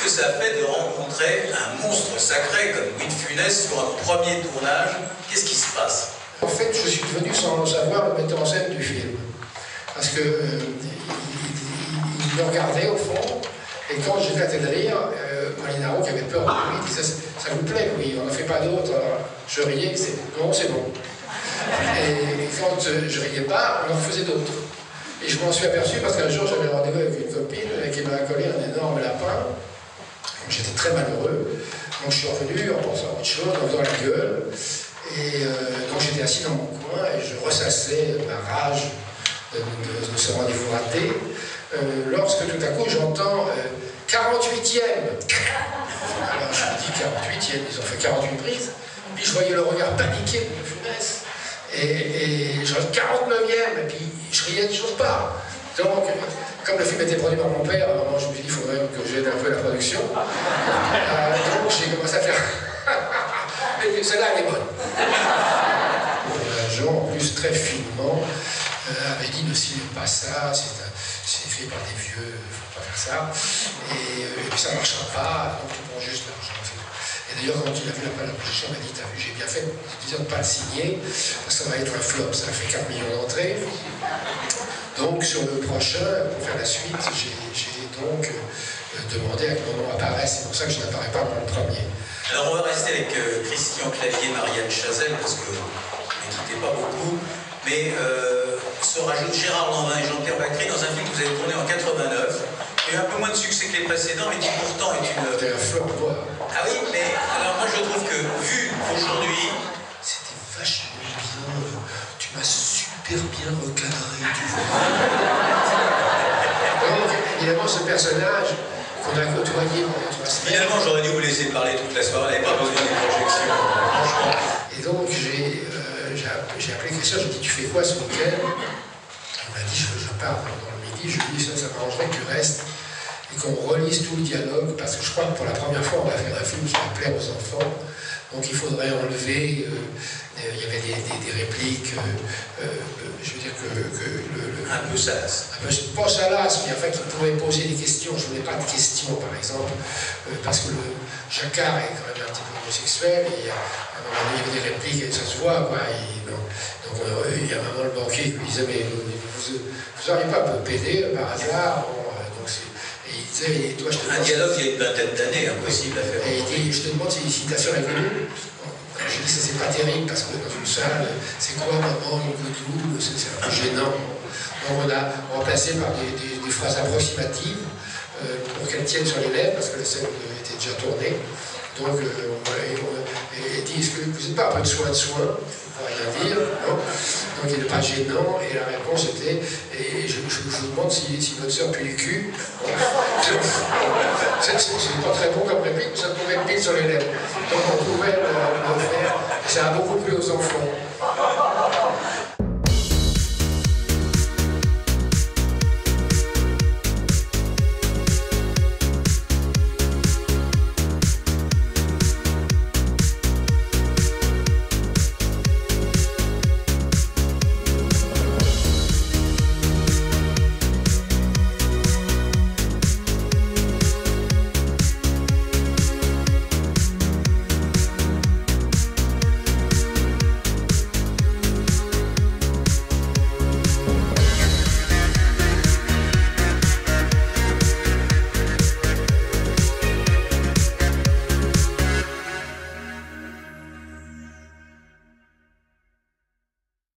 que ça fait de rencontrer un monstre sacré comme Louis de Funès sur un premier tournage? Qu'est-ce qui se passe? En fait, je suis devenu, sans le savoir, le metteur en scène du film. Parce que il me regardait au fond, et quand j'éclatais de rire, Molinaro, qui avait peur de lui, disait « Ça vous plaît, oui, on n'en fait pas d'autres ». Alors je riais, non, c'est bon. Et quand je riais pas, on en faisait d'autres. Et je m'en suis aperçu parce qu'un jour, j'avais rendez-vous avec une copine qui m'a collé un énorme lapin. J'étais très malheureux. Donc je suis revenu en pensant à autre chose, en faisant la gueule. Et donc j'étais assis dans mon coin et je ressassais ma rage de ce rendez-vous raté. Lorsque tout à coup j'entends 48e. Alors je me dis 48e, ils ont fait 48 prises. Puis je voyais le regard paniqué de Funès. Et je 49e, et puis je riais toujours pas. Donc, comme le film était produit par mon père, à un moment je me suis dit qu'il faudrait que j'aide un peu la production. Donc j'ai commencé à faire. Mais celle-là, elle est bonne. L'agent, en plus, très finement, avait dit ne signe pas ça, c'est fait par des vieux, il ne faut pas faire ça. Et puis ça ne marchera pas, donc tu prends juste l'argent. Et d'ailleurs, quand il a vu la projection, il m'a dit t'as vu, j'ai bien fait de dire de ne pas le signer, parce que ça va être un flop, ça a fait 4 millions d'entrées. Donc, sur le prochain, pour faire la suite, j'ai donc demandé à que mon nom apparaisse. C'est pour ça que je n'apparais pas dans le premier. Alors, on va rester avec Christian Clavier, Marianne Chazelle, parce que vous n'écoutez pas beaucoup, mais se rajoutent Gérard Lanvin et Jean-Pierre Bacry dans un film que vous avez tourné en 89. Il y a eu un peu moins de succès que les précédents, mais qui pourtant est une... C'était un flop, quoi. Ah oui, mais alors moi je trouve que, vu aujourd'hui... C'était vachement bien, tu m'as super bien recadré, tu vois. Donc, évidemment, ce personnage qu'on a côtoyé pendant 3 semaines... Finalement, j'aurais dû vous laisser parler toute la soirée, elle n'avait pas besoin des projections, franchement. Et donc, j'ai appelé Christian, j'ai dit, tu fais quoi ce week-end? Il m'a dit, je pars dans le midi, je lui ai dit, ça m'arrangerait que tu restes et qu'on relise tout le dialogue, parce que je crois que pour la première fois, on va faire un film qui va plaire aux enfants. Donc il faudrait enlever, il y avait des répliques, je veux dire que un peu salace. Un peu, pas salace, mais enfin qui pourraient poser des questions. Je ne voulais pas de questions, par exemple, parce que le Jacquard est quand même un petit peu homosexuel, et à un moment donné, il y avait des répliques, et ça se voit, quoi. Donc il y a un moment le banquier qui lui disait, mais vous n'auriez pas un peu pédé par hasard? Et il disait, et toi, je te demande... Un dialogue il y a une vingtaine d'années, impossible à faire. Et il dit, je te demande si ta soeur est venue. Je dis, c'est pas terrible, parce que dans une salle, c'est quoi maman, le goudou, c'est un peu gênant. Donc on a remplacé par des phrases approximatives pour qu'elles tiennent sur les lèvres, parce que la scène était déjà tournée. Donc, il dit, est-ce que vous n'êtes pas un peu de soin pour rien dire, non? Donc il n'est pas gênant, et la réponse était, et je vous demande si votre soeur pue le cul. C'est pas très bon comme réplique, mais ça pourrait être pile sur les lèvres. Donc on pouvait le faire, et ça a beaucoup plu aux enfants.